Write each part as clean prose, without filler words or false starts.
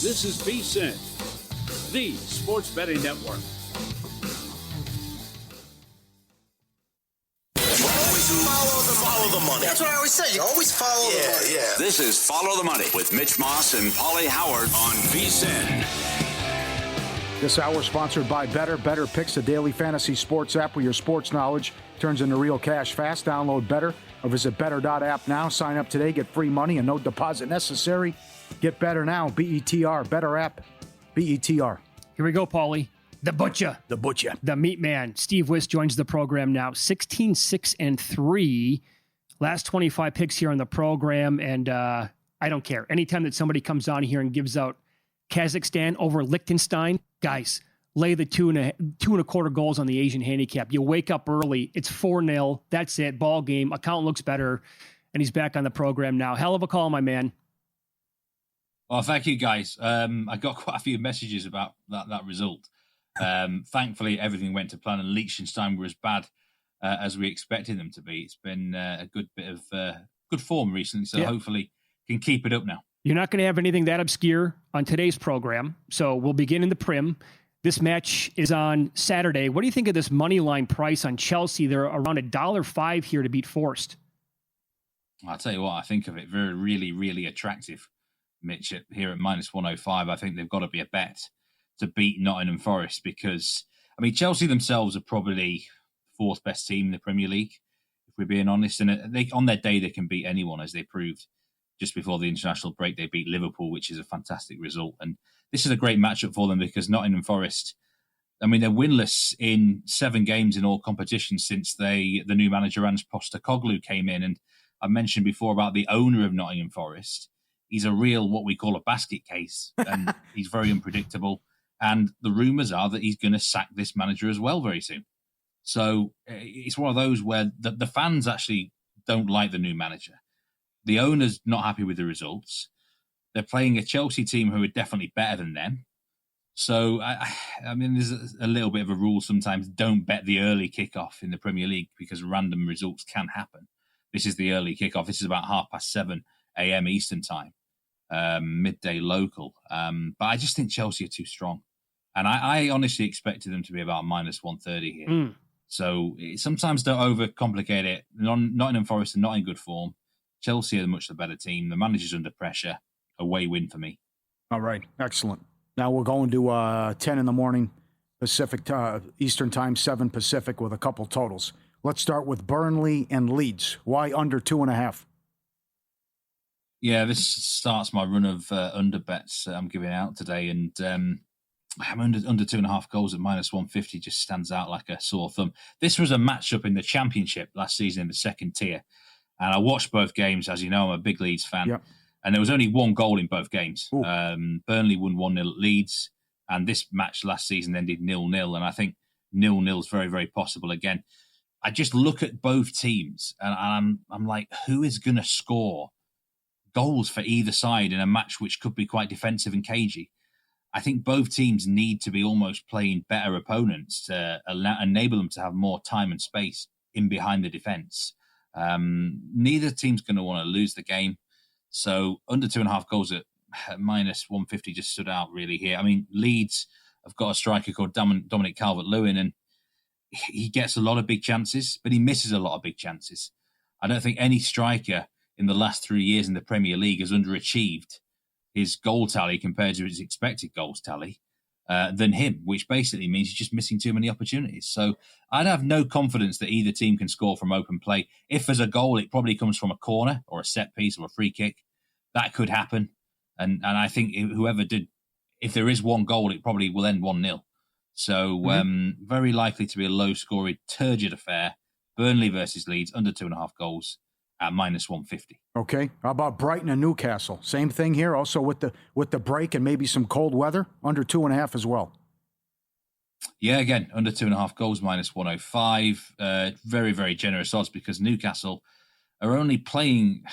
This is VSiN, the sports betting network. Follow the money. That's what I always say. You always follow the money. Yeah. This is Follow the Money with Mitch Moss and Pauly Howard on VSiN. This hour sponsored by Bettor. Bettor picks a daily fantasy sports app where your sports knowledge turns into real cash fast. Download Bettor or visit bettor.app now. Sign up today. Get free money and no deposit necessary. Get Bettor now. BETR. Bettor app. BETR. Here we go, Pauly. The Butcher. The Butcher. The Meat Man. Steve Wyss joins the program now. 16-6-3. Last 25 picks here on the program. And I don't care. Anytime that somebody comes on here and gives out Kazakhstan over Liechtenstein, guys, lay the two and a quarter goals on the Asian handicap. You wake up early. It's 4-0. That's it. Ball game. Account looks better. And he's back on the program now. Hell of a call, my man. Well, thank you, guys. I got quite a few messages about that result. Thankfully, everything went to plan, and Liechtenstein were as bad as we expected them to be. It's been a good bit of good form recently, so hopefully can keep it up now. You're not going to have anything that obscure on today's program, so we'll begin in the Prim. This match is on Saturday. What do you think of this money line price on Chelsea? They're around $1.05 here to beat Forest. I'll tell you what, I think of it very, really, really attractive, Mitch. Here at -105, I think they've got to be a bet to beat Nottingham Forest because, I mean, Chelsea themselves are probably fourth best team in the Premier League, if we're being honest. And they, on their day, they can beat anyone, as they proved just before the international break. They beat Liverpool, which is a fantastic result. And this is a great matchup for them because Nottingham Forest, I mean, they're winless in 7 games in all competitions since the new manager, Ange Postecoglou, came in. And I mentioned before about the owner of Nottingham Forest. He's a real, what we call a basket case, and he's very unpredictable. And the rumours are that he's going to sack this manager as well very soon. So it's one of those where the fans actually don't like the new manager. The owner's not happy with the results. They're playing a Chelsea team who are definitely better than them. So, I mean, there's a little bit of a rule sometimes. Don't bet the early kickoff in the Premier League because random results can happen. This is the early kickoff. This is about 7:30 a.m. Eastern time, midday local. But I just think Chelsea are too strong. And I honestly expected them to be about -130 here. So sometimes don't overcomplicate it. Nottingham Forest are not in good form. Chelsea are much the better team. The manager's under pressure. Away win for me. All right. Excellent. Now we're going to 10 in the morning Pacific, Eastern time, 7 Pacific with a couple totals. Let's start with Burnley and Leeds. Why under 2.5? Yeah, this starts my run of under bets I'm giving out today. And I'm under 2.5 goals at -150 just stands out like a sore thumb. This was a matchup in the Championship last season in the second tier. And I watched both games. As you know, I'm a big Leeds fan. Yep. And there was only one goal in both games. Burnley won 1-0 at Leeds. And this match last season ended 0-0. And I think 0-0 is very, very possible again. I just look at both teams and I'm like, who is going to score goals for either side in a match which could be quite defensive and cagey? I think both teams need to be almost playing better opponents to enable them to have more time and space in behind the defence. Neither team's going to want to lose the game. So under 2.5 goals at -150 just stood out really here. I mean, Leeds have got a striker called Dominic Calvert-Lewin, and he gets a lot of big chances, but he misses a lot of big chances. I don't think any striker in the last 3 years in the Premier League has underachieved his goal tally compared to his expected goals tally than him, which basically means he's just missing too many opportunities. So I'd have no confidence that either team can score from open play. If there's a goal, it probably comes from a corner or a set piece or a free kick. That could happen. And I think whoever did, if there is one goal, it probably will end 1-0. So very likely to be a low-scoring, turgid affair. Burnley versus Leeds, under 2.5 goals at -150. Okay. How about Brighton and Newcastle? Same thing here, also with the break and maybe some cold weather, under 2.5 as well. Yeah, again, under 2.5 goals, -105. Very, very generous odds because Newcastle are only playing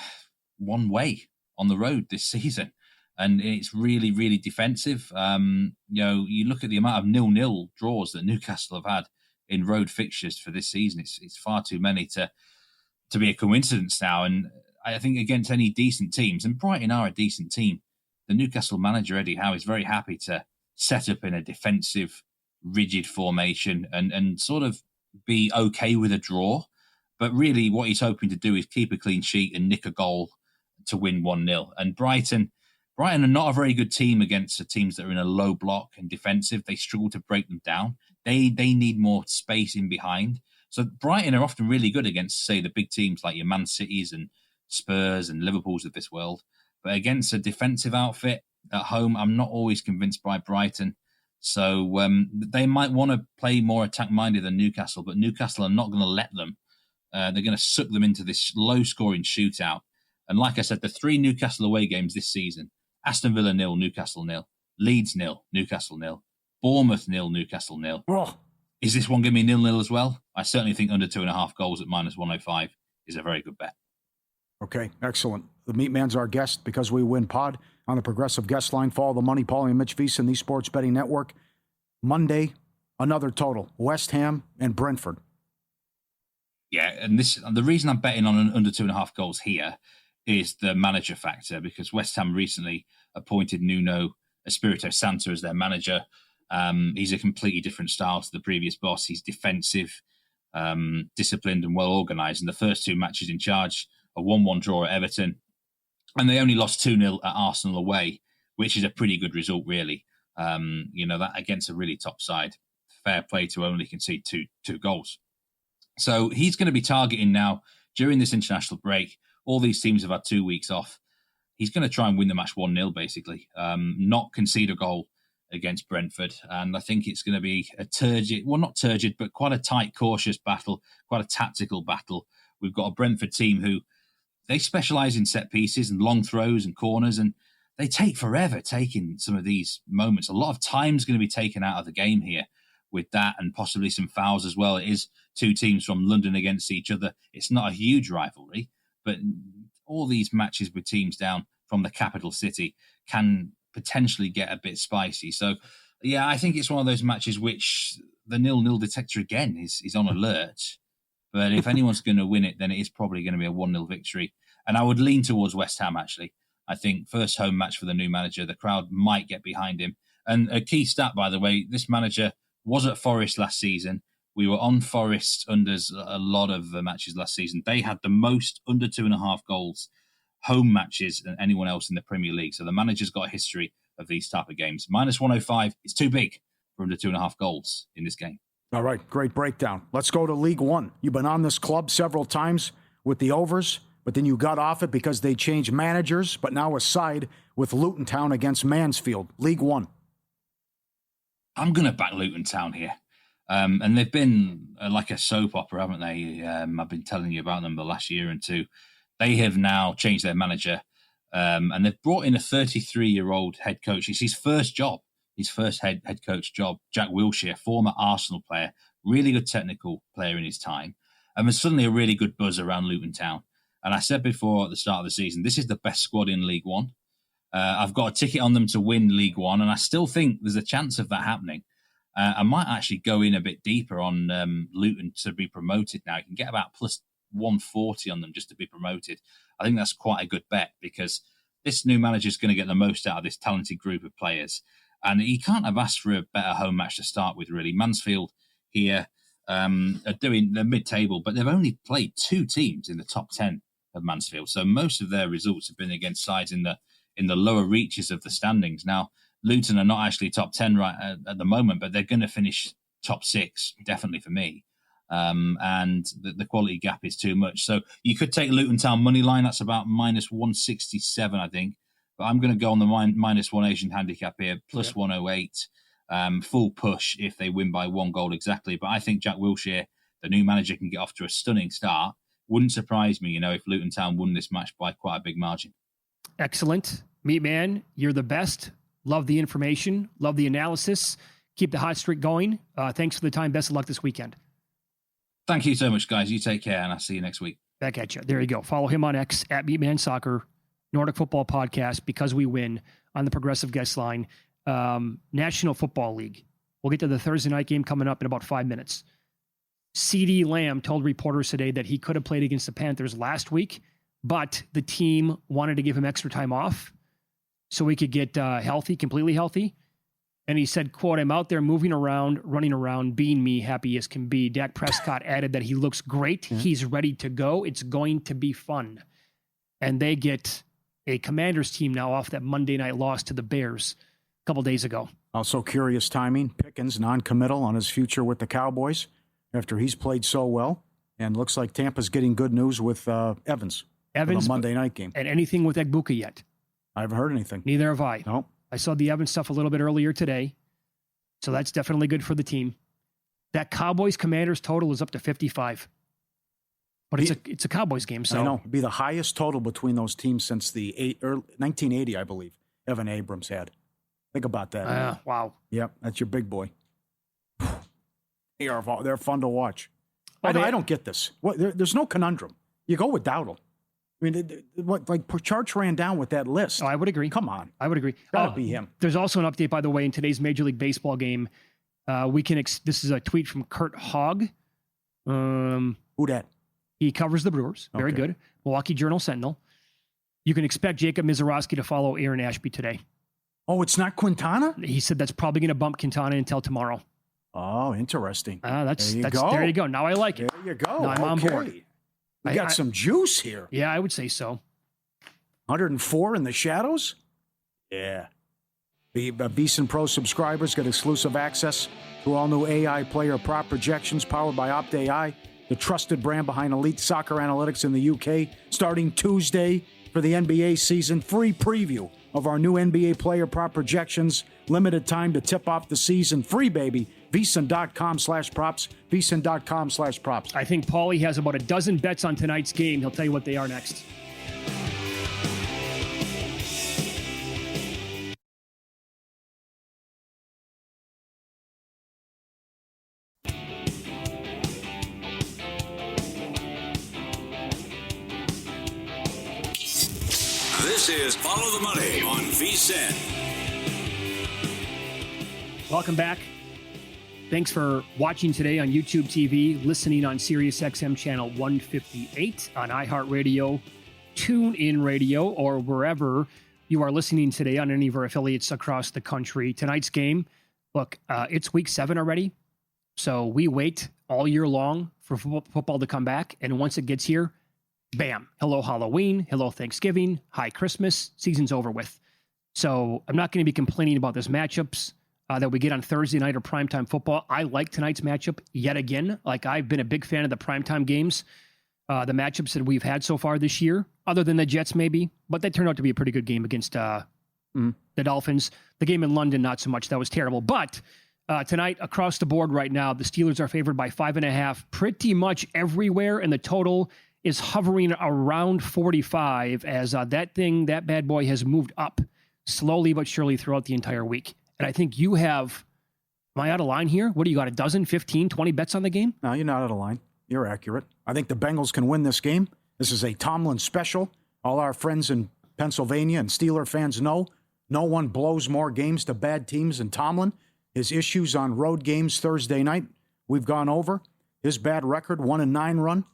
one way on the road this season. And it's really, really defensive. You look at the amount of 0-0 draws that Newcastle have had in road fixtures for this season. It's far too many to be a coincidence now. And I think against any decent teams, and Brighton are a decent team, the Newcastle manager, Eddie Howe, is very happy to set up in a defensive, rigid formation and sort of be okay with a draw. But really what he's hoping to do is keep a clean sheet and nick a goal to win 1-0. And Brighton are not a very good team against the teams that are in a low block and defensive. They struggle to break them down. They need more space in behind. So Brighton are often really good against, say, the big teams like your Man Cities and Spurs and Liverpools of this world. But against a defensive outfit at home, I'm not always convinced by Brighton. So they might want to play more attack-minded than Newcastle, but Newcastle are not going to let them. They're going to suck them into this low-scoring shootout. And like I said, the 3 Newcastle away games this season, Aston Villa 0, Newcastle 0, Leeds 0, Newcastle 0, Bournemouth 0, Newcastle 0. Oh. Is this one going to be 0-0 as well? I certainly think under 2.5 goals at -105 is a very good bet. Okay, excellent. The Meat Man's our guest because we win pod on the Progressive Guest Line. Follow the money, Pauly and Mitch Vyss in the Sports Betting Network. Monday, another total, West Ham and Brentford. Yeah, and the reason I'm betting on under 2.5 goals here is the manager factor, because West Ham recently appointed Nuno Espirito Santo as their manager. He's a completely different style to the previous boss. He's defensive, disciplined and well organised. And the first 2 matches in charge, a 1-1 draw at Everton, and they only lost 2-0 at Arsenal away, which is a pretty good result, really. That against a really top side. Fair play to only concede two goals. So he's going to be targeting now during this international break. All these teams have had 2 weeks off. He's going to try and win the match 1-0, basically, not concede a goal against Brentford. And I think it's going to be a not turgid, but quite a tight, cautious battle, quite a tactical battle. We've got a Brentford team who they specialise in set pieces and long throws and corners, and they take forever taking some of these moments. A lot of time's going to be taken out of the game here with that, and possibly some fouls as well. It is 2 teams from London against each other. It's not a huge rivalry, but all these matches with teams down from the capital city can potentially get a bit spicy. So, yeah, I think it's one of those matches which the 0-0 detector again is on alert. But if anyone's going to win it, then it is probably going to be a 1-0 victory. And I would lean towards West Ham, actually. I think first home match for the new manager, the crowd might get behind him. And a key stat, by the way, this manager was at Forest last season. We were on Forest unders a lot of the matches last season. They had the most under 2.5 goals home matches than anyone else in the Premier League. So the manager's got a history of these type of games. -105 is too big for under 2.5 goals in this game. All right, great breakdown. Let's go to League One. You've been on this club several times with the overs, but then you got off it because they changed managers, but now a side with Luton Town against Mansfield. League One. I'm going to back Luton Town here. And they've been like a soap opera, haven't they? I've been telling you about them the last year and 2. They have now changed their manager, and they've brought in a 33-year-old head coach. It's his first job, his first head coach job. Jack Wilshere, former Arsenal player, really good technical player in his time. And there's suddenly a really good buzz around Luton Town. And I said before at the start of the season, this is the best squad in League One. I've got a ticket on them to win League One, and I still think there's a chance of that happening. I might actually go in a bit deeper on Luton to be promoted now. You can get about +140 on them just to be promoted. I think that's quite a good bet because this new manager is going to get the most out of this talented group of players. And he can't have asked for a better home match to start with, really. Mansfield here are doing the mid-table, but they've only played 2 teams in the top 10 of Mansfield. So most of their results have been against sides in the lower reaches of the standings. Now, Luton are not actually top 10 right at the moment, but they're going to finish top 6, definitely for me. And the quality gap is too much. So you could take Luton Town money line. That's about -167, I think. But I'm going to go on the -1 Asian handicap here, +108. Full push if they win by 1 goal exactly. But I think Jack Wilshere, the new manager, can get off to a stunning start. Wouldn't surprise me, if Luton Town won this match by quite a big margin. Excellent. Meat Man, you're the best. Love the information. Love the analysis. Keep the hot streak going. Thanks for the time. Best of luck this weekend. Thank you so much, guys. You take care, and I'll see you next week. Back at you. There you go. Follow him on X at Meatman Soccer, Nordic Football Podcast, Because We Win on the Progressive Guest Line. National Football League. We'll get to the Thursday night game coming up in about 5 minutes. CeeDee Lamb told reporters today that he could have played against the Panthers last week, but the team wanted to give him extra time off. so he could get healthy, completely healthy. And he said, quote, I'm out there moving around, running around, being me, happy as can be. Dak Prescott added that he looks great. Yeah. He's ready to go. It's going to be fun. And they get a Commanders team now off that Monday night loss to the Bears a couple days ago. Also curious timing. Pickens non-committal on his future with the Cowboys after he's played so well. And looks like Tampa's getting good news with Evans for the Monday night game. And anything with Egbuka yet? I haven't heard anything. Neither have I. Nope. I saw the Evans stuff a little bit earlier today. So that's definitely good for the team. That Cowboys-Commanders total is up to 55. But it's a Cowboys game, so. I know. It'd be the highest total between those teams since the 1980, I believe, Evan Abrams had. Think about that. Wow. Yep, that's your big boy. They're fun to watch. Oh, I don't get this. There's no conundrum. You go with Dowdle. I mean, Church ran down with that list. Oh, I would agree. Come on. I would agree. Gotta be him. There's also an update, by the way, in today's Major League Baseball game. This is a tweet from Kurt Hogg. Who that? He covers the Brewers. Very good. Milwaukee Journal-Sentinel. You can expect Jacob Mizorowski to follow Aaron Ashby today. Oh, it's not Quintana? He said that's probably going to bump Quintana until tomorrow. Oh, interesting. There you go. Now I like it. There you go. Now I'm on board. We got some juice here. Yeah, I would say so. 104 in the shadows? Yeah. The VSiN Pro subscribers get exclusive access to all new AI player prop projections powered by OptAI, the trusted brand behind elite soccer analytics in the UK. Starting Tuesday for the NBA season, free preview of our new NBA player prop projections. Limited time to tip off the season. Free, baby. VSiN.com/props. VSiN.com/props. I think Pauly has about a dozen bets on tonight's game. He'll tell you what they are next. This is Follow the Money on VSiN. Welcome back. Thanks for watching today on YouTube TV, listening on SiriusXM channel 158, on iHeartRadio, TuneIn Radio, or wherever you are listening today on any of our affiliates across the country. Tonight's game, look, it's week 7 already, so we wait all year long for football to come back, and once it gets here, bam, hello Halloween, hello Thanksgiving, hi Christmas, season's over with. So I'm not going to be complaining about this matchups that we get on Thursday night or primetime football. I like tonight's matchup yet again. Like, I've been a big fan of the primetime games, the matchups that we've had so far this year, other than the Jets maybe, but that turned out to be a pretty good game against the Dolphins. The game in London, not so much. That was terrible. But tonight, across the board right now, the Steelers are favored by 5.5 pretty much everywhere, and the total is hovering around 45 as that bad boy has moved up slowly but surely throughout the entire week. And I think you have, am I out of line here? What do you got, a dozen, 15, 20 bets on the game? No, you're not out of line. You're accurate. I think the Bengals can win this game. This is a Tomlin special. All our friends in Pennsylvania and Steeler fans know no one blows more games to bad teams than Tomlin. His issues on road games Thursday night, we've gone over. His bad record, 1-9 run.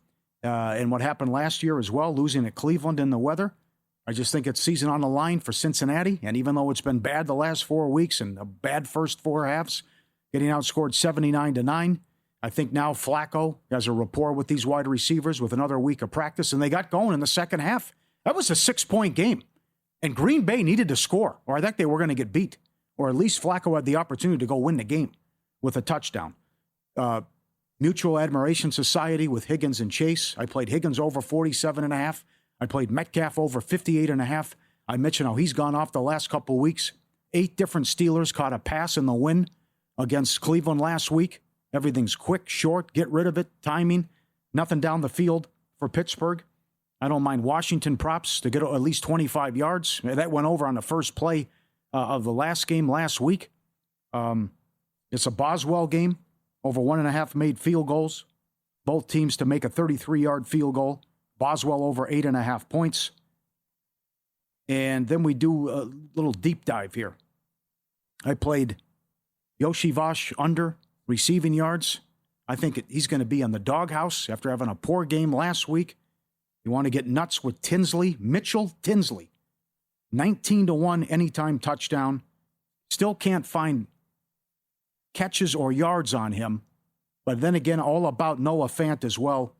And what happened last year as well, losing at Cleveland in the weather. I just think it's season on the line for Cincinnati. And even though it's been bad the last 4 weeks and a bad first 4 halves, getting outscored 79-9, I think now Flacco has a rapport with these wide receivers with another week of practice, and they got going in the second half. That was a 6-point game. And Green Bay needed to score, or I think they were going to get beat. Or at least Flacco had the opportunity to go win the game with a touchdown. Mutual Admiration Society with Higgins and Chase. I played Higgins over 47.5. I played Metcalf over 58.5. I mentioned how he's gone off the last couple of weeks. 8 different Steelers caught a pass in the win against Cleveland last week. Everything's quick, short, get rid of it, timing. Nothing down the field for Pittsburgh. I don't mind Washington props to get at least 25 yards. That went over on the first play of the last game last week. It's a Boswell game. Over 1.5 made field goals. Both teams to make a 33-yard field goal. Boswell over 8.5 points. And then we do a little deep dive here. I played Yoshi Vosh under receiving yards. I think he's going to be in the doghouse after having a poor game last week. You want to get nuts with Tinsley, Mitchell Tinsley. 19-1 anytime touchdown. Still can't find catches or yards on him. But then again, all about Noah Fant as well.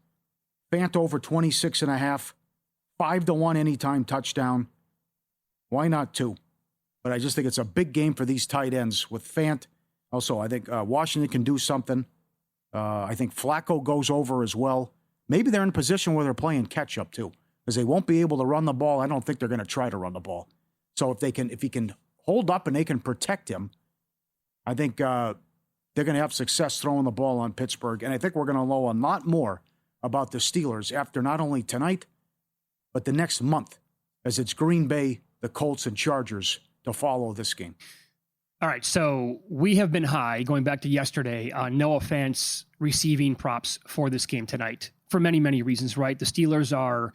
Fant over 26.5. 5-1 anytime touchdown. Why not 2? But I just think it's a big game for these tight ends with Fant. Also, I think Washington can do something. I think Flacco goes over as well. Maybe they're in a position where they're playing catch-up, too, because they won't be able to run the ball. I don't think they're going to try to run the ball. So if he can hold up and they can protect him, I think they're going to have success throwing the ball on Pittsburgh. And I think we're going to know a lot more about the Steelers after not only tonight, but the next month, as it's Green Bay, the Colts, and Chargers to follow this game. All right, so we have been high, going back to yesterday, on Noah Fant's receiving props for this game tonight for many, many reasons, right? The Steelers are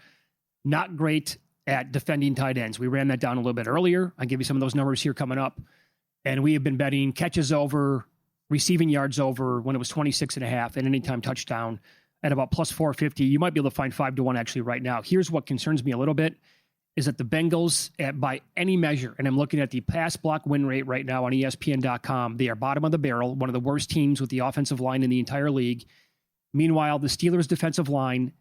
not great at defending tight ends. We ran that down a little bit earlier. I'll give you some of those numbers here coming up. And we have been betting catches over, receiving yards over when it was 26.5 and anytime touchdown at about plus 450. You might be able to find 5-1 actually right now. Here's what concerns me a little bit. Is that the Bengals, by any measure, and I'm looking at the pass block win rate right now on ESPN.com, they are bottom of the barrel, one of the worst teams with the offensive line in the entire league. Meanwhile, the Steelers' defensive line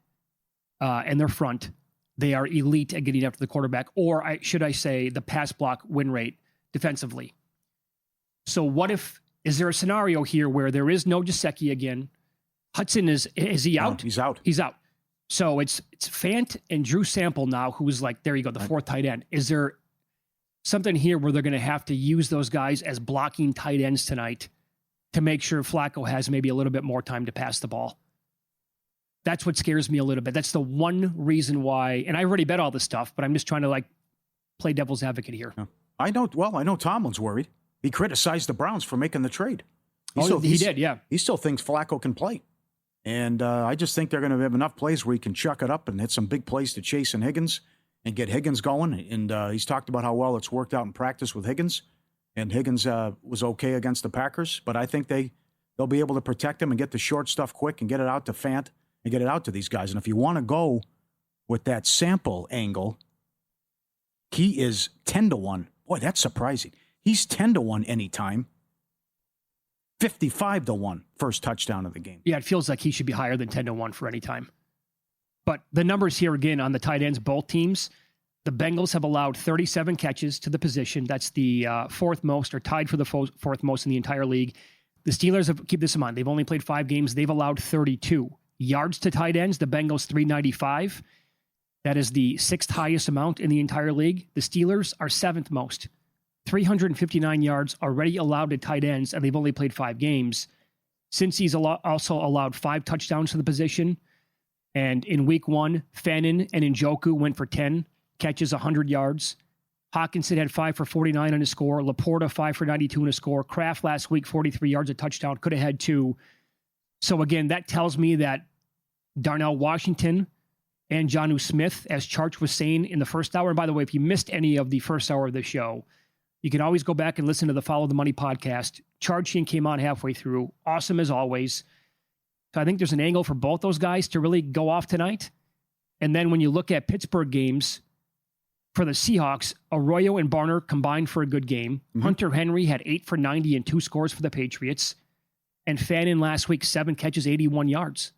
and their front, they are elite at getting after the quarterback, or should I say the pass block win rate defensively. So is there a scenario here where there is no Gesicki again? Hudson, is he out? No, he's out. He's out. So it's Fant and Drew Sample now, who's like, there you go, the fourth tight end. Is there something here where they're going to have to use those guys as blocking tight ends tonight to make sure Flacco has maybe a little bit more time to pass the ball? That's what scares me a little bit. That's the one reason why, and I already bet all this stuff, but I'm just trying to play devil's advocate here. I know Tomlin's worried. He criticized the Browns for making the trade. He did, yeah. He still thinks Flacco can play. And I just think they're going to have enough plays where he can chuck it up and hit some big plays to Chase and Higgins and get Higgins going. And he's talked about how well it's worked out in practice with Higgins. And Higgins was okay against the Packers. But I think they'll be able to protect him and get the short stuff quick and get it out to Fant and get it out to these guys. And if you want to go with that Sample angle, he is 10-1. Boy, that's surprising. He's 10-1 anytime. 55-1 first touchdown of the game. Yeah, it feels like he should be higher than 10-1 for any time. But the numbers here again on the tight ends, both teams, the Bengals have allowed 37 catches to the position. That's the fourth most, or tied for the fourth most in the entire league. The Steelers have, keep this in mind, they've only played 5 games. They've allowed 32 yards to tight ends. The Bengals 395. That is the 6th highest amount in the entire league. The Steelers are 7th most. 359 yards already allowed to tight ends, and they've only played 5 games. Since he's also allowed 5 touchdowns to the position. And in week 1, Fannin and Njoku went for 10 catches, 100 yards. Hawkinson had 5 for 49 on his score. Laporta, 5 for 92 on his score. Kraft last week, 43 yards, a touchdown. Could have had 2. So again, that tells me that Darnell Washington and Jonnu Smith, as Charch was saying in the first hour. And by the way, if you missed any of the first hour of the show, you can always go back and listen to the Follow the Money podcast. Charchian came on halfway through. Awesome as always. So I think there's an angle for both those guys to really go off tonight. And then when you look at Pittsburgh games, for the Seahawks, Arroyo and Barner combined for a good game. Mm-hmm. Hunter Henry had 8 for 90 and 2 scores for the Patriots. And Fannin last week, 7 catches, 81 yards.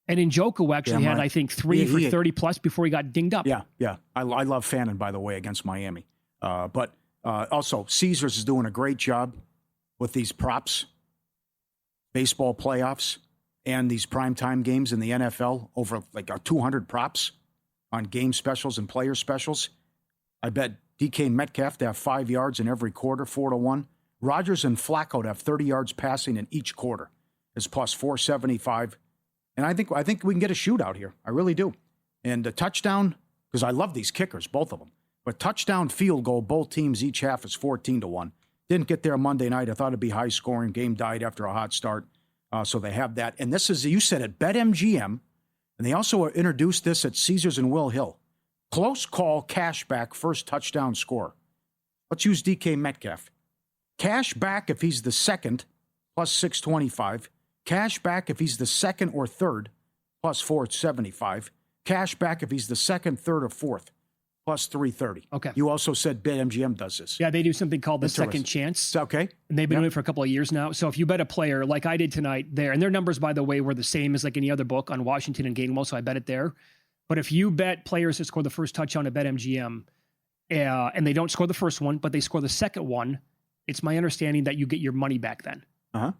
And Njoku actually had, I think, 3 for 30 plus before he got dinged up. Yeah. I love Fannin, by the way, against Miami. But also, Caesars is doing a great job with these props, baseball playoffs, and these primetime games in the NFL, over 200 props on game specials and player specials. I bet DK Metcalf to have 5 yards in every quarter, 4-1. Rodgers and Flacco to have 30 yards passing in each quarter is plus 475. And I think we can get a shootout here. I really do. And a touchdown, because I love these kickers, both of them. But touchdown, field goal, both teams each half is 14-1. Didn't get there Monday night. I thought it'd be high scoring. Game died after a hot start. So they have that. And this is, you said it, BetMGM. And they also introduced this at Caesars and Will Hill. Close call, cash back, first touchdown score. Let's use DK Metcalf. Cash back if he's the second, plus 625. Cash back if he's the second or third, plus 475. Cash back if he's the second, third, or fourth, plus 330. Okay. You also said BetMGM does this. Yeah, they do something called the Interesting. second chance. It's okay. And they've been doing it for a couple of years now. So if you bet a player like I did tonight there, and their numbers, by the way, were the same as like any other book on Washington and Gainwell, so I bet it there. But if you bet players that score the first touchdown at BetMGM, and they don't score the first one, but they score the second one, it's my understanding that you get your money back then. Uh-huh.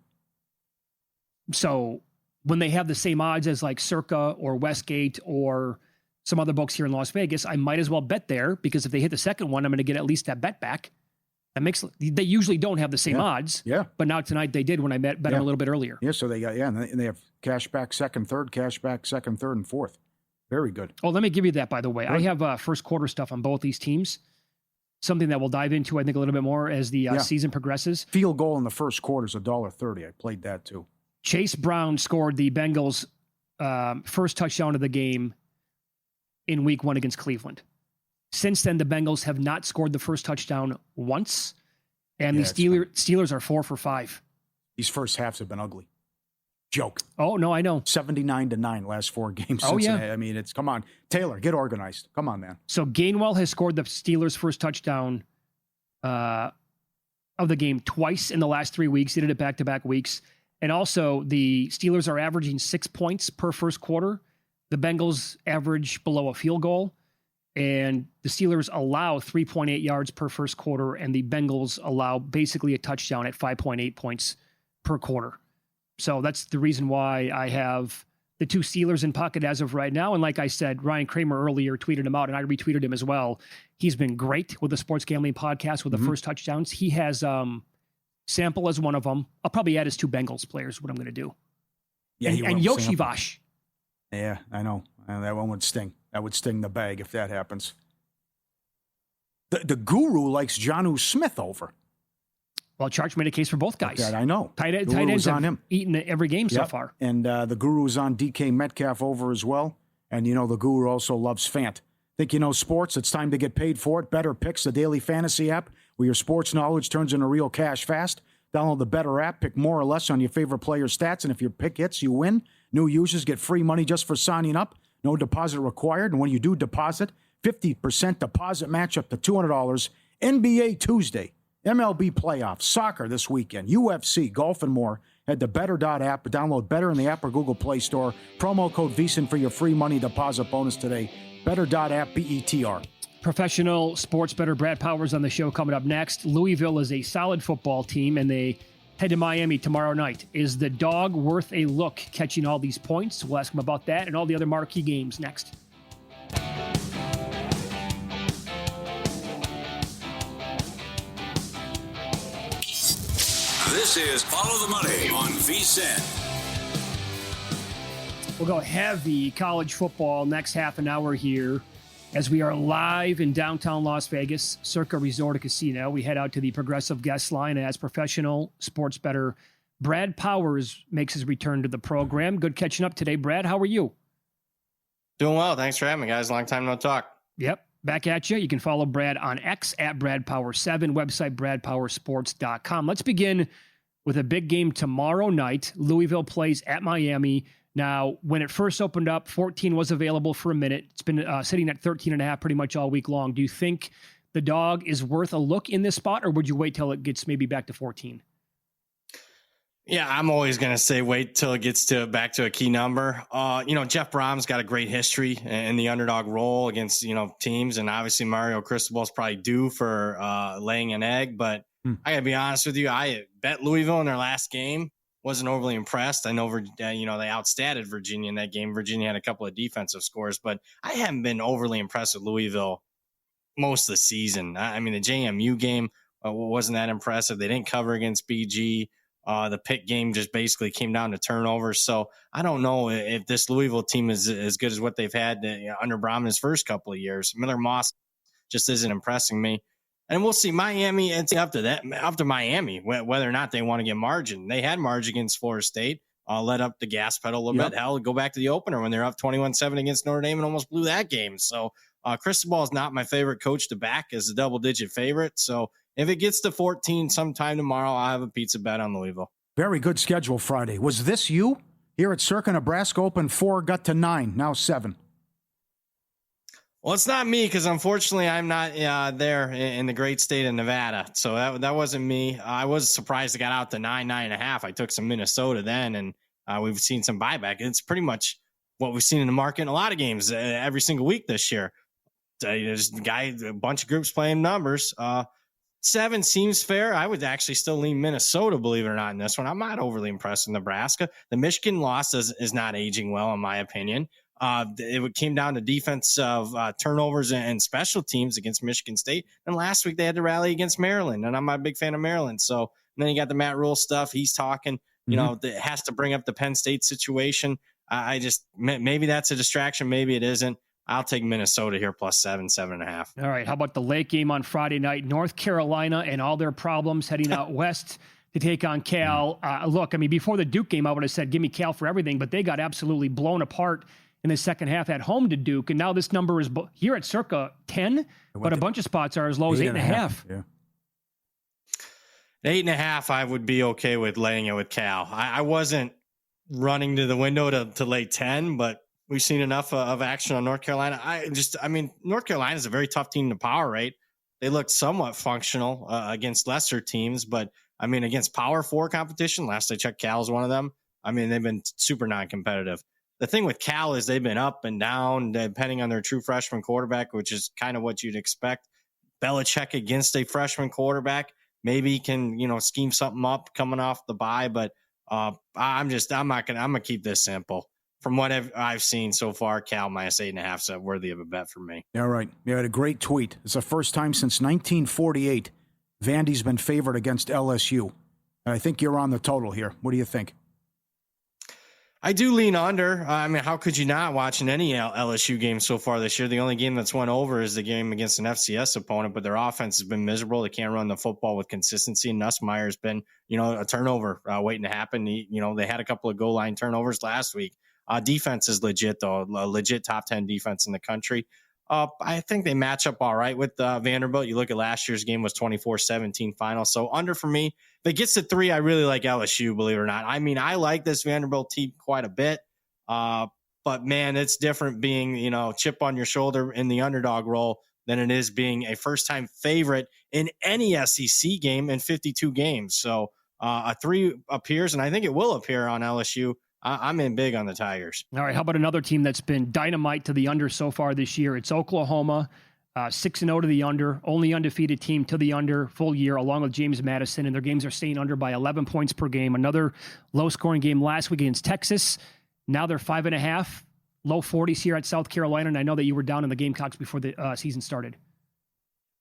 So when they have the same odds as like Circa or Westgate or some other books here in Las Vegas, I might as well bet there, because if they hit the second one, I'm going to get at least that bet back. They usually don't have the same odds. Yeah. But now tonight they did when I bet them a little bit earlier. Yeah, so they got, and they have cash back second, third, cash back second, third, and fourth. Very good. Oh, let me give you that, by the way. Good. I have first quarter stuff on both these teams. Something that we'll dive into, I think, a little bit more as the season progresses. Field goal in the first quarter is $1.30. I played that too. Chase Brown scored the Bengals' first touchdown of the game in week 1 against Cleveland. Since then, the Bengals have not scored the first touchdown once, and the Steelers are 4 for 5. These first halves have been ugly. Joke. Oh, no, I know. 79-9 last 4 games. Oh, yeah. I mean, come on. Taylor, get organized. Come on, man. So Gainwell has scored the Steelers' first touchdown of the game twice in the last 3 weeks. He did it back-to-back weeks. And also, the Steelers are averaging 6 points per first quarter. The Bengals average below a field goal. And the Steelers allow 3.8 yards per first quarter, and the Bengals allow basically a touchdown at 5.8 points per quarter. So that's the reason why I have the 2 Steelers in pocket as of right now. And like I said, Ryan Kramer earlier tweeted him out, and I retweeted him as well. He's been great with the Sports Gambling Podcast with the first touchdowns. He has Sample as one of them. I'll probably add his 2 Bengals players, what I'm going to do. Yeah, and Yoshivash. Yeah, I know. That one would sting. That would sting the bag if that happens. The guru likes Jonnu Smith over. Well, Charge made a case for both guys. That I know. Tight ends have eaten every game so far. And the guru's on DK Metcalf over as well. And, the guru also loves Fant. Think you know sports? It's time to get paid for it. Bettor Picks, the daily fantasy app where your sports knowledge turns into real cash fast. Download the Bettor app, pick more or less on your favorite player's stats, and if your pick hits, you win. New users get free money just for signing up. No deposit required. And when you do deposit, 50% deposit match up to $200. NBA Tuesday, MLB playoffs, soccer this weekend, UFC, golf, and more. Head to bettor.app. Download Bettor in the app or Google Play Store. Promo code VSiN for your free money deposit bonus today. Bettor.app, BETR. Professional sports bettor Brad Powers on the show coming up next. Louisville is a solid football team, and they head to Miami tomorrow night. Is the dog worth a look catching all these points? We'll ask him about that and all the other marquee games next. This is Follow the Money on VSiN. We'll go heavy college football next half an hour here as we are live in downtown Las Vegas, Circa Resort and Casino. We head out to the Progressive Guest Line as professional sports bettor Brad Powers makes his return to the program. Good catching up today, Brad. How are you? Doing well. Thanks for having me, guys. Long time no talk. Yep. Back at you. You can follow Brad on X at BradPower7, website BradPowersports.com. Let's begin with a big game tomorrow night. Louisville plays at Miami. Now, when it first opened up, 14 was available for a minute. It's been sitting at 13.5 pretty much all week long. Do you think the dog is worth a look in this spot, or would you wait till it gets maybe back to 14? Yeah, I'm always going to say wait till it gets back to a key number. Jeff Brom's got a great history in the underdog role against, teams. And obviously Mario Cristobal's probably due for laying an egg. But I got to be honest with you. I bet Louisville in their last game. Wasn't overly impressed. I know, they outstatted Virginia in that game. Virginia had a couple of defensive scores, but I haven't been overly impressed with Louisville most of the season. I mean, the JMU game wasn't that impressive. They didn't cover against BG. The Pitt game just basically came down to turnovers. So I don't know if this Louisville team is as good as what they've had under Brom his first couple of years. Miller Moss just isn't impressing me. And we'll see Miami. It's up to Miami, whether or not they want to get margin. They had margin against Florida State, let up the gas pedal a little bit. Hell, go back to the opener when they're up 21-7 against Notre Dame and almost blew that game. So Cristobal is not my favorite coach to back as a double-digit favorite. So if it gets to 14 sometime tomorrow, I'll have a pizza bet on Louisville. Very good schedule Friday. Was this you? Here at Circa, Nebraska opened 4, got to 9, now 7. Well, it's not me because unfortunately I'm not there in the great state of Nevada. So that wasn't me. I was surprised it got out to 9.5. I took some Minnesota then, and we've seen some buyback. It's pretty much what we've seen in the market in a lot of games every single week this year. There's a bunch of groups playing numbers. 7 seems fair. I would actually still lean Minnesota, believe it or not, in this one. I'm not overly impressed with Nebraska. The Michigan loss is not aging well, in my opinion. It came down to defensive turnovers and special teams against Michigan State. And last week they had to rally against Maryland, and I'm not a big fan of Maryland. So and then you got the Matt Rule stuff. He's talking, it has to bring up the Penn State situation. I just maybe that's a distraction. Maybe it isn't. I'll take Minnesota here plus 7.5. All right. How about the late game on Friday night? North Carolina and all their problems heading out west to take on Cal. Look, I mean, before the Duke game, I would have said, give me Cal for everything, but they got absolutely blown apart in the second half at home to Duke. And now this number is here at circa 10, but a bunch of spots are as low as 8.5. Yeah. 8.5, I would be okay with laying it with Cal. I wasn't running to the window to lay 10, but we've seen enough of action on North Carolina. North Carolina is a very tough team to power rate. They looked somewhat functional against lesser teams, but I mean, against Power 4 competition, last I checked, Cal's one of them. I mean, they've been super non-competitive. The thing with Cal is they've been up and down depending on their true freshman quarterback, which is kind of what you'd expect. Belichick against a freshman quarterback, maybe he can, scheme something up coming off the bye, but I'm gonna keep this simple. From what I've seen so far, Cal minus 8.5 is worthy of a bet for me. All right. You had a great tweet. It's the first time since 1948 Vandy's been favored against LSU. And I think you're on the total here. What do you think? I do lean under. I mean, how could you not watching any LSU game so far this year? The only game that's went over is the game against an FCS opponent, but their offense has been miserable. They can't run the football with consistency. Nussmeier's been, a turnover waiting to happen. They had a couple of goal line turnovers last week. Defense is legit, though. A legit top 10 defense in the country. I think they match up all right with Vanderbilt. You look at last year's game was 24-17 final. So under for me. If it gets to 3, I really like LSU, believe it or not. I mean, I like this Vanderbilt team quite a bit. But, man, it's different being, chip on your shoulder in the underdog role than it is being a first-time favorite in any SEC game in 52 games. So a 3 appears, and I think it will appear on LSU. I'm in big on the Tigers. All right. How about another team that's been dynamite to the under so far this year? It's Oklahoma, 6-0 to the under, only undefeated team to the under full year, along with James Madison, and their games are staying under by 11 points per game. Another low-scoring game last week against Texas. Now they're 5.5, low 40s here at South Carolina, and I know that you were down in the Gamecocks before the season started.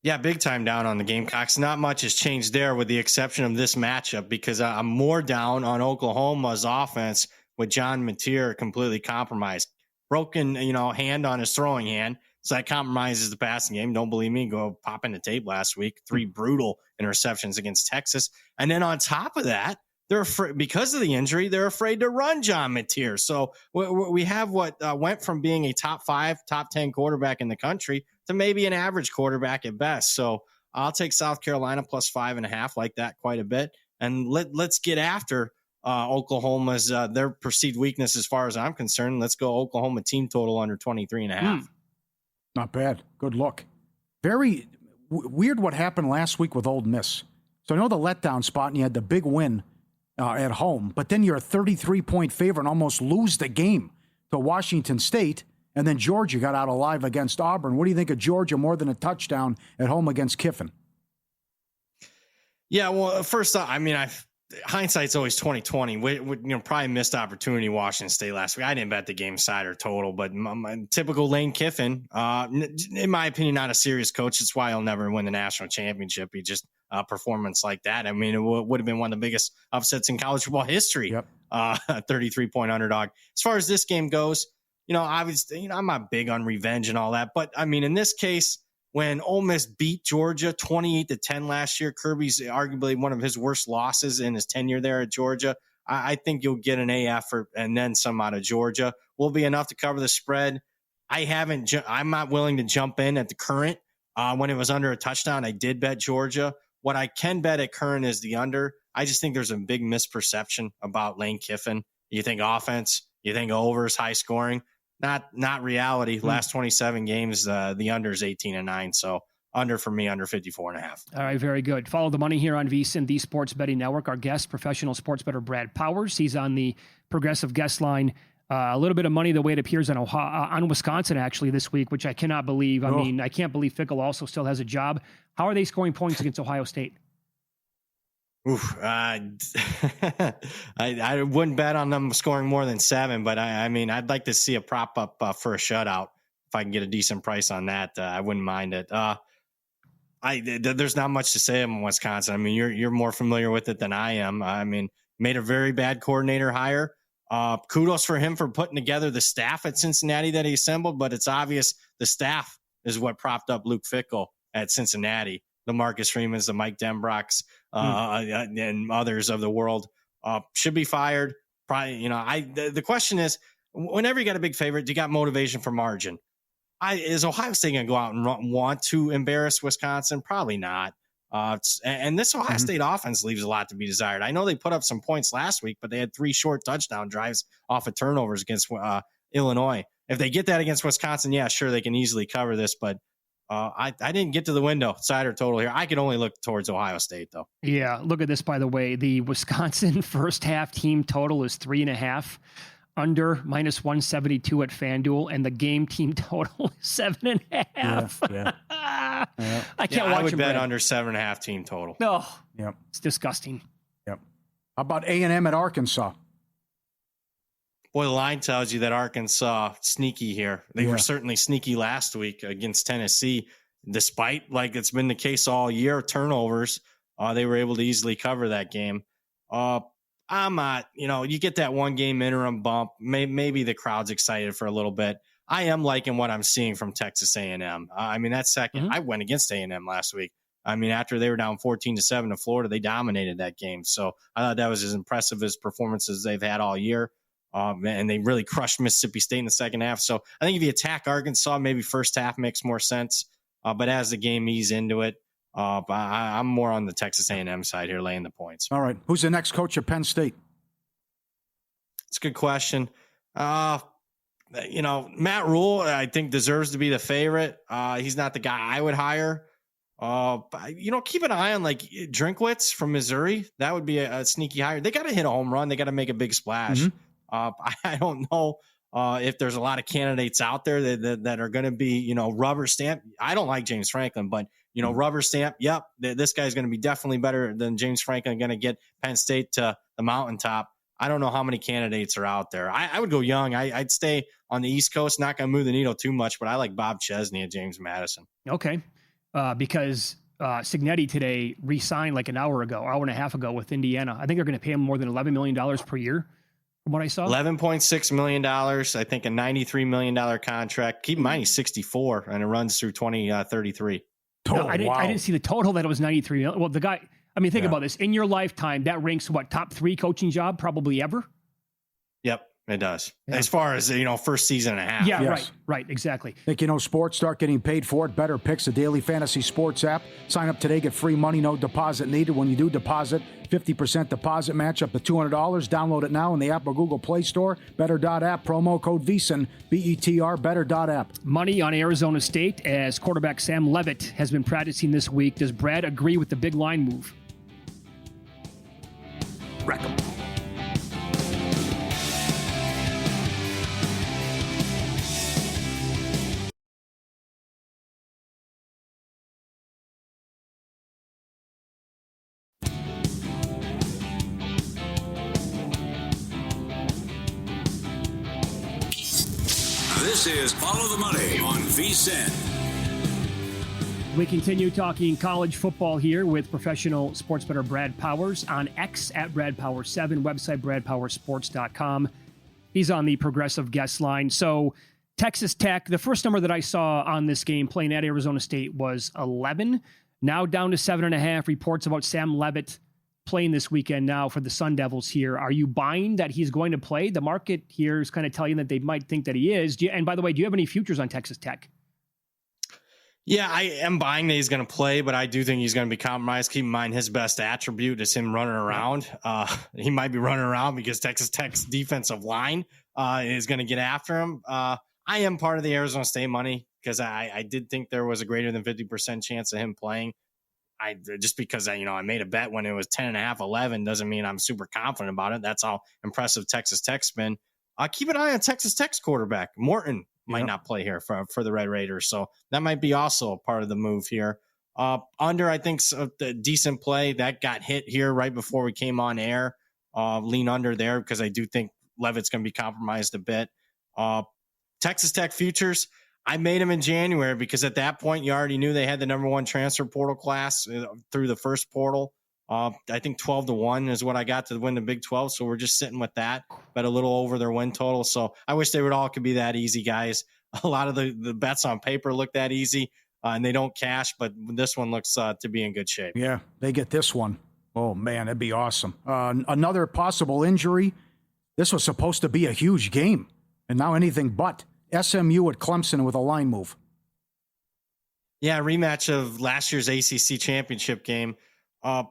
Yeah, big time down on the Gamecocks. Not much has changed there with the exception of this matchup because I'm more down on Oklahoma's offense with John Mateer completely compromised. Broken, hand on his throwing hand. So that compromises the passing game. Don't believe me? Go pop in the tape last week. 3 brutal interceptions against Texas. And then on top of that, they're afraid, because of the injury, they're afraid to run John Mateer. So we have what went from being a top 5, top 10 quarterback in the country to maybe an average quarterback at best. So I'll take South Carolina plus 5.5, like that quite a bit. And let's get after Oklahoma's their perceived weakness as far as I'm concerned. Let's go Oklahoma team total under 23.5. Not bad. Good look. Very weird what happened last week with Ole Miss. So I know the letdown spot and you had the big win at home, but then you're a 33-point favorite and almost lose the game to Washington State, and then Georgia got out alive against Auburn. What do you think of Georgia more than a touchdown at home against Kiffin? Yeah, well, first off, I mean, hindsight's always 2020. We probably missed opportunity Washington State last week. I didn't bet the game side or total, but typical Lane Kiffin, in my opinion, not a serious coach. That's why he'll never win the national championship. He just performance like that. I mean, it would have been one of the biggest upsets in college football history. Yep. 33-point underdog. As far as this game goes, obviously, I'm not big on revenge and all that, but I mean, in this case, when Ole Miss beat Georgia 28-10 last year, Kirby's arguably one of his worst losses in his tenure there at Georgia. I think you'll get an A effort and then some out of Georgia. Will be enough to cover the spread. I'm not willing to jump in at the current. When it was under a touchdown, I did bet Georgia. What I can bet at current is the under. I just think there's a big misperception about Lane Kiffin. You think offense, you think overs, high scoring. not reality. Last 27 games, the under is 18-9. So under for me, under 54.5. All right, very good. Follow the money here on VSiN, the Sports Betting Network. Our guest, professional sports bettor Brad Powers. He's on the progressive guest line. A little bit of money, the way it appears on Wisconsin actually this week, which I cannot believe. I mean, I can't believe Fickle also still has a job. How are they scoring points against Ohio State? Oof, I wouldn't bet on them scoring more than 7, but I mean, I'd like to see a prop up for a shutout. If I can get a decent price on that, I wouldn't mind it. There's not much to say on Wisconsin. I mean, you're more familiar with it than I am. I mean, made a very bad coordinator hire. Kudos for him for putting together the staff at Cincinnati that he assembled, but it's obvious the staff is what propped up Luke Fickell at Cincinnati. The Marcus Freemans, the Mike Denbrocks, and others of the world should be fired. Probably, the question is, whenever you got a big favorite, you got motivation for margin. Is Ohio State going to go out and want to embarrass Wisconsin? Probably not. And this Ohio State offense leaves a lot to be desired. I know they put up some points last week, but they had 3 short touchdown drives off of turnovers against Illinois. If they get that against Wisconsin, yeah, sure, they can easily cover this, but I didn't get to the window side or total here. I could only look towards Ohio State, though. Yeah, look at this, by the way. The Wisconsin first half team total is 3.5, under -172 at FanDuel, and the game team total is 7.5. Yeah. I can't watch I would him bet Brad. under 7.5 team total. No, Yep. it's disgusting. Yep. How about A&M at Arkansas? Boy, the line tells you that Arkansas sneaky here. They were certainly sneaky last week against Tennessee, despite, like it's been the case all year, turnovers. They were able to easily cover that game. I'm not, you get that 1 game interim bump. Maybe the crowd's excited for a little bit. I am liking what I'm seeing from Texas A&M. I mean, that second, I went against A&M last week. I mean, after they were down 14-7 to Florida, they dominated that game. So I thought that was as impressive as performances they've had all year. And they really crushed Mississippi State in the second half. So I think if you attack Arkansas, maybe first half makes more sense. But as the game ease into it, I'm more on the Texas A&M side here, laying the points. All right. Who's the next coach at Penn State? It's a good question. Matt Rule, I think, deserves to be the favorite. He's not the guy I would hire. Keep an eye on like Drinkwitz from Missouri. That would be a sneaky hire. They got to hit a home run. They got to make a big splash. I don't know if there's a lot of candidates out there that are going to be, rubber stamp. I don't like James Franklin, but, rubber stamp. Yep. This guy's going to be definitely better than James Franklin, going to get Penn State to the mountaintop. I don't know how many candidates are out there. I would go young. I'd stay on the East Coast, not going to move the needle too much, but I like Bob Chesney at James Madison. Okay. Because Signetti today re-signed like an hour and a half ago with Indiana. I think they're going to pay him more than $11 million per year from what I saw. $11.6 million. I think a $93 million contract. Keep in mind, he's 64 and it runs through 2033. No, I didn't see the total that it was 93 million. Well, the guy, I mean, think about this. In your lifetime, that ranks top 3 coaching job probably ever? Yep, it does. Yeah. As far as, first season and a half. Yeah, yes. Right, exactly. Think sports, start getting paid for it. Bettor Picks, a daily fantasy sports app. Sign up today, get free money, no deposit needed. When you do deposit, 50% deposit match up to $200. Download it now in the App or Google Play Store. Bettor.app, promo code VSiN, BETR, Bettor.app. Money on Arizona State as quarterback Sam Leavitt has been practicing this week. Does Brad agree with the big line move? Wreck 'em. This is Follow the Money on VSiN. We continue talking college football here with professional sports bettor Brad Powers on X at BradPower7, website BradPowersports.com. He's on the progressive guest line. So Texas Tech, the first number that I saw on this game playing at Arizona State was 11, now down to 7.5. Reports about Sam Leavitt playing this weekend now for the Sun Devils here. Are you buying that he's going to play? The market here is kind of telling that they might think that he is. And by the way, do you have any futures on Texas Tech? Yeah, I am buying that he's going to play, but I do think he's going to be compromised. Keep in mind his best attribute is him running around. He might be running around because Texas Tech's defensive line is going to get after him. I am part of the Arizona State money because I did think there was a greater than 50% chance of him playing. Just because I made a bet when it was 10.5, 11 doesn't mean I'm super confident about it. That's how impressive Texas Tech's been. Keep an eye on Texas Tech's quarterback. Morton might not play here for the Red Raiders. So that might be also a part of the move here. Under, I think, the decent play that got hit here right before we came on air. Lean under there because I do think Leavitt's going to be compromised a bit. Texas Tech futures, I made them in January because at that point you already knew they had the number one transfer portal class through the first portal. I think 12-1 is what I got to win the Big 12. So we're just sitting with that, but a little over their win total. So I wish they would all could be that easy, guys. A lot of the bets on paper look that easy and they don't cash, but this one looks to be in good shape. Yeah, they get this one. Oh, man, that'd be awesome. Another possible injury. This was supposed to be a huge game, and now anything but. SMU at Clemson with a line move. Yeah, rematch of last year's ACC championship game. I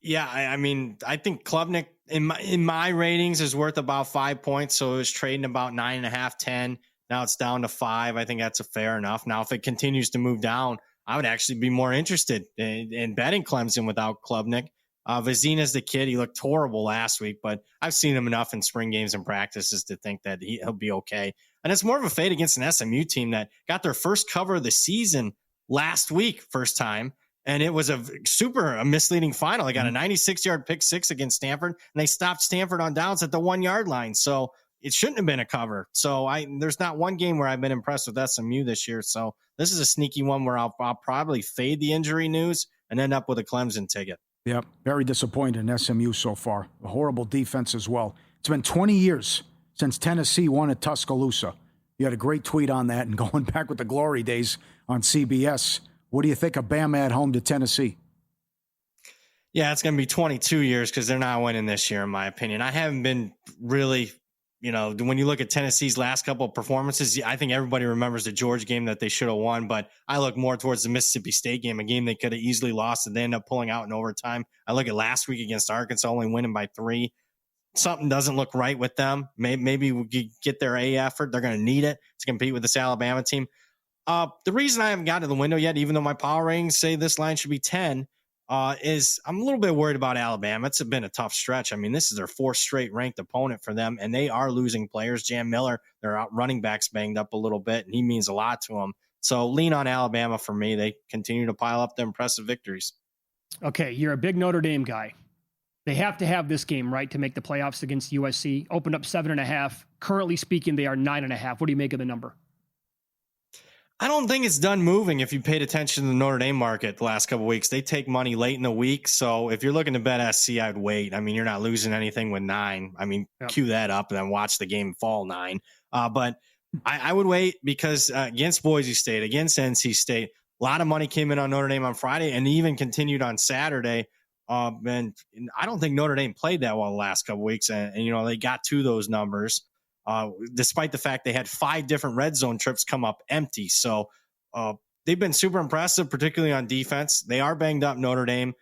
think Klubnik in my ratings is worth about 5 points. So it was trading about 9.5, 10. Now it's down to 5. I think that's a fair enough. Now, if it continues to move down, I would actually be more interested in betting Clemson without Klubnik. Vizina's the kid. He looked horrible last week, but I've seen him enough in spring games and practices to think that he'll be okay. And it's more of a fade against an SMU team that got their first cover of the season last week, first time. And it was a misleading final. They got a 96-yard pick six against Stanford, and they stopped Stanford on downs at the 1-yard line. So it shouldn't have been a cover. So there's not one game where I've been impressed with SMU this year. So this is a sneaky one where I'll probably fade the injury news and end up with a Clemson ticket. Yep, very disappointed in SMU so far. A horrible defense as well. It's been 20 years since Tennessee won at Tuscaloosa. You had a great tweet on that and going back with the glory days on CBS. What do you think of Bama at home to Tennessee? Yeah, it's going to be 22 years because they're not winning this year, in my opinion. I haven't been really, when you look at Tennessee's last couple of performances, I think everybody remembers the Georgia game that they should have won, but I look more towards the Mississippi State game, a game they could have easily lost and they end up pulling out in overtime. I look at last week against Arkansas, only winning by 3. Something doesn't look right with them. Maybe we get their A effort. They're going to need it to compete with this Alabama team. The reason I haven't gotten to the window yet, even though my power ratings say this line should be 10, is I'm a little bit worried about Alabama. It's been a tough stretch. I mean, this is their 4th straight ranked opponent for them, and they are losing players. Jam Miller, their running back's banged up a little bit, and he means a lot to them. So lean on Alabama for me. They continue to pile up the impressive victories. Okay, you're a big Notre Dame guy. They have to have this game, right, to make the playoffs against USC. Opened up 7.5. Currently speaking, they are 9.5. What do you make of the number? I don't think it's done moving if you paid attention to the Notre Dame market the last couple of weeks. They take money late in the week. So if you're looking to bet SC, I'd wait. I mean, you're not losing anything with 9. I mean, Cue that up and then watch the game fall 9. But I would wait because against Boise State, against NC State, a lot of money came in on Notre Dame on Friday and even continued on Saturday. And I don't think Notre Dame played that well the last couple of weeks. And they got to those numbers. Despite the fact they had 5 different red zone trips come up empty. So they've been super impressive, particularly on defense. They are banged up, Notre Dame.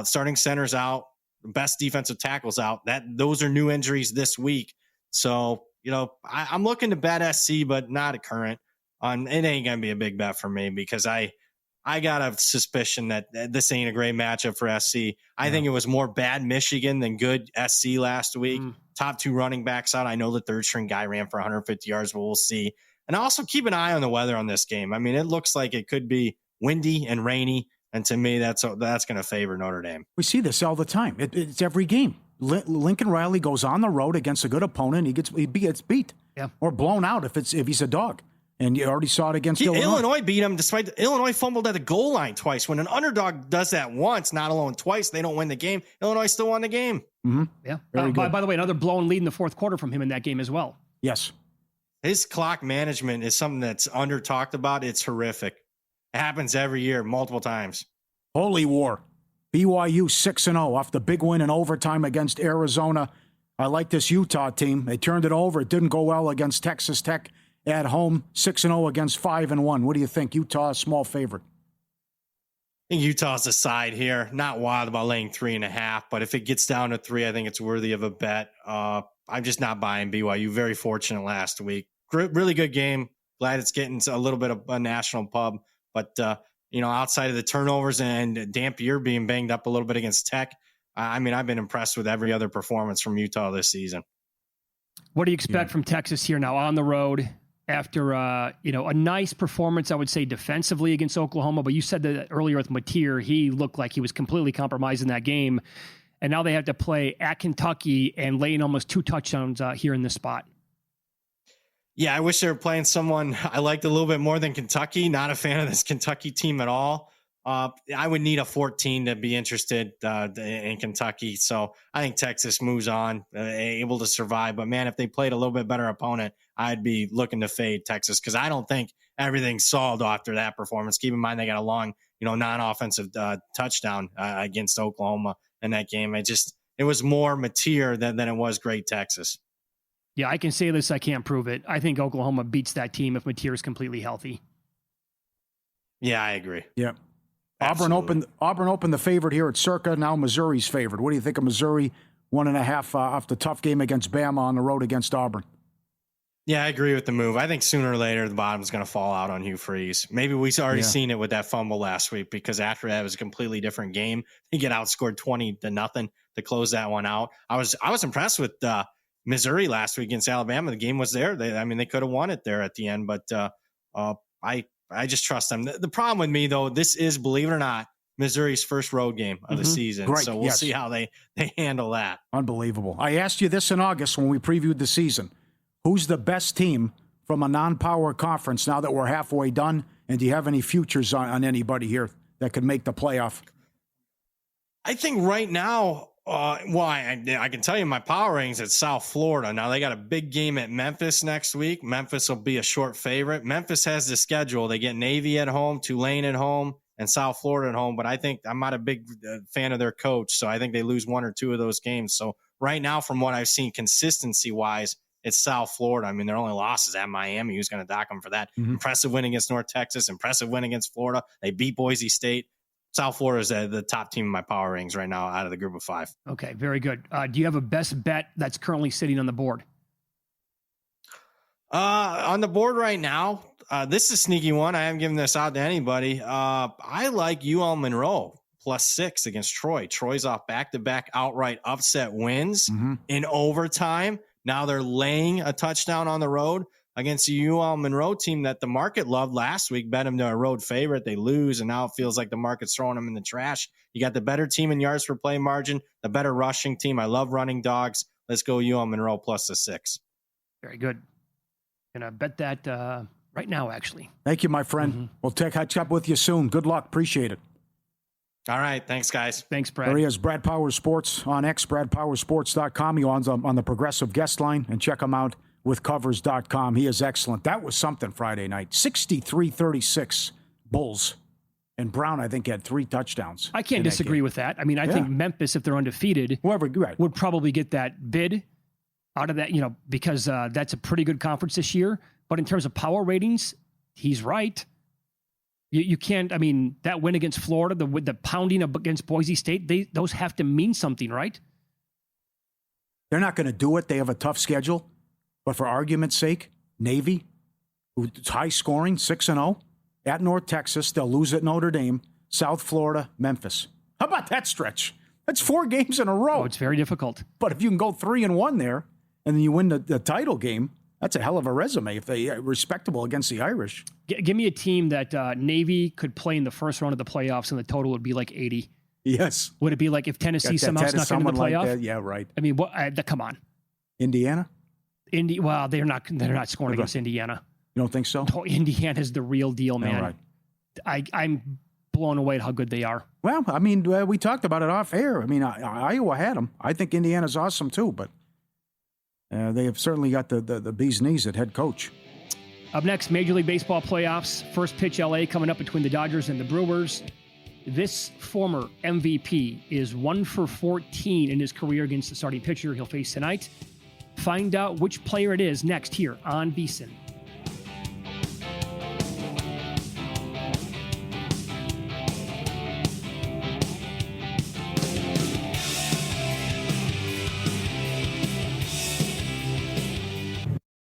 Starting centers out, best defensive tackles out. Those are new injuries this week. So, I'm looking to bet SC, but not a current. It ain't going to be a big bet for me because I got a suspicion that this ain't a great matchup for SC. I think it was more bad Michigan than good SC last week. Top 2 running backs out. I know the 3rd-string guy ran for 150 yards, but we'll see. And also keep an eye on the weather on this game. I mean, it looks like it could be windy and rainy, and to me, that's going to favor Notre Dame. We see this all the time. It's every game. Lincoln Riley goes on the road against a good opponent. He gets beat or blown out if he's a dog. And you already saw it against Illinois. Illinois beat them despite Illinois fumbled at the goal line twice. When an underdog does that once, not alone twice, they don't win the game. Illinois still won the game. Mm-hmm. Yeah. By the way, another blown lead in the 4th quarter from him in that game as well. Yes. His clock management is something that's under talked about. It's horrific. It happens every year, multiple times. Holy war. BYU 6-0 off the big win in overtime against Arizona. I like this Utah team. They turned it over. It didn't go well against Texas Tech. At home, 6-0 against 5-1. What do you think? Utah, a small favorite. I think Utah's the side here. Not wild about laying 3.5, but if it gets down to 3, I think it's worthy of a bet. I'm just not buying BYU. Very fortunate last week. Really good game. glad it's getting a little bit of a national pub. But, outside of the turnovers and Dampier being banged up a little bit against Tech, I've been impressed with every other performance from Utah this season. What do you expect from Texas here now on the road after, a nice performance, I would say, defensively against Oklahoma? But you said that earlier with Mateer, he looked like he was completely compromised in that game. And now they have to play at Kentucky and lay in almost 2 touchdowns here in this spot. Yeah, I wish they were playing someone I liked a little bit more than Kentucky. Not a fan of this Kentucky team at all. I would need a 14 to be interested in Kentucky. So I think Texas moves on, able to survive. But, man, if they played a little bit better opponent, I'd be looking to fade Texas because I don't think everything's solved after that performance. Keep in mind they got a long, non-offensive touchdown against Oklahoma in that game. It was more Mateer than it was great Texas. Yeah, I can say this. I can't prove it. I think Oklahoma beats that team if Mateer is completely healthy. Yeah, I agree. Yeah. Absolutely. Auburn opened the favorite here at Circa. Now Missouri's favorite. What do you think of Missouri? 1.5 off the tough game against Bama on the road against Auburn. Yeah, I agree with the move. I think sooner or later the bottom's going to fall out on Hugh Freeze. Maybe we've already seen it with that fumble last week because after that it was a completely different game. They get outscored 20-0 to close that one out. I was impressed with Missouri last week against Alabama. The game was there. They could have won it there at the end, but I just trust them. The problem with me, though, this is, believe it or not, Missouri's first road game of the season. Great. So we'll see how they handle that. Unbelievable. I asked you this in August when we previewed the season. Who's the best team from a non-power conference now that we're halfway done? And do you have any futures on anybody here that could make the playoff? I think right now, I can tell you my power ratings at South Florida. Now they got a big game at Memphis next week. Memphis will be a short favorite. Memphis has the schedule. They get Navy at home, Tulane at home, and South Florida at home. But I think I'm not a big fan of their coach, so I think they lose 1 or 2 of those games. So right now, from what I've seen consistency-wise, it's South Florida. Their only loss is at Miami. Who's going to dock them for that? Impressive win against North Texas. Impressive win against Florida. They beat Boise State. South Florida is the top team in my power ratings right now out of the group of 5. Okay, very good. Do you have a best bet that's currently sitting on the board? On the board right now, this is a sneaky one. I haven't given this out to anybody. I like UL Monroe +6 against Troy. Troy's off back-to-back outright upset wins in overtime. Now they're laying a touchdown on the road against the UL Monroe team that the market loved last week, bet them to a road favorite. They lose, and now it feels like the market's throwing them in the trash. You got the better team in yards per play margin, the better rushing team. I love running dogs. Let's go UL Monroe +6. Very good. Gonna bet that right now, actually. Thank you, my friend. We'll catch up with you soon. Good luck. Appreciate it. All right. Thanks, guys. Thanks, Brad. There he is, Brad Powers Sports on X, bradpowersports.com. He on the Progressive guest line, and check him out with covers.com. He is excellent. That was something Friday night. 63-36 Bulls. And Brown, I think, had 3 touchdowns. I can't disagree with that. I think Memphis, if they're undefeated, would probably get that bid out of that, because that's a pretty good conference this year. But in terms of power ratings, he's right. You can't, that win against Florida, the pounding against Boise State, those have to mean something, right? They're not going to do it. They have a tough schedule. But for argument's sake, Navy, who's high scoring, 6-0, at North Texas, they'll lose at Notre Dame, South Florida, Memphis. How about that stretch? That's 4 games in a row. Oh, it's very difficult. But if you can go 3-1 there, and then you win the title game, that's a hell of a resume if they respectable against the Irish. Give me a team that Navy could play in the first round of the playoffs, and the total would be like 80. Yes. Would it be like if Tennessee somehow snuck into the playoff? Like yeah, right. Come on. Indiana? Well, they're not scoring against Indiana. You don't think so? Oh, Indiana's the real deal, man. All right. I'm blown away at how good they are. Well, we talked about it off air. Iowa had them. I think Indiana's awesome too, but they have certainly got the bee's knees at head coach. Up next, Major League Baseball playoffs. First pitch LA coming up between the Dodgers and the Brewers. This former MVP is 1 for 14 in his career against the starting pitcher he'll face tonight. Find out which player it is next here on VSiN.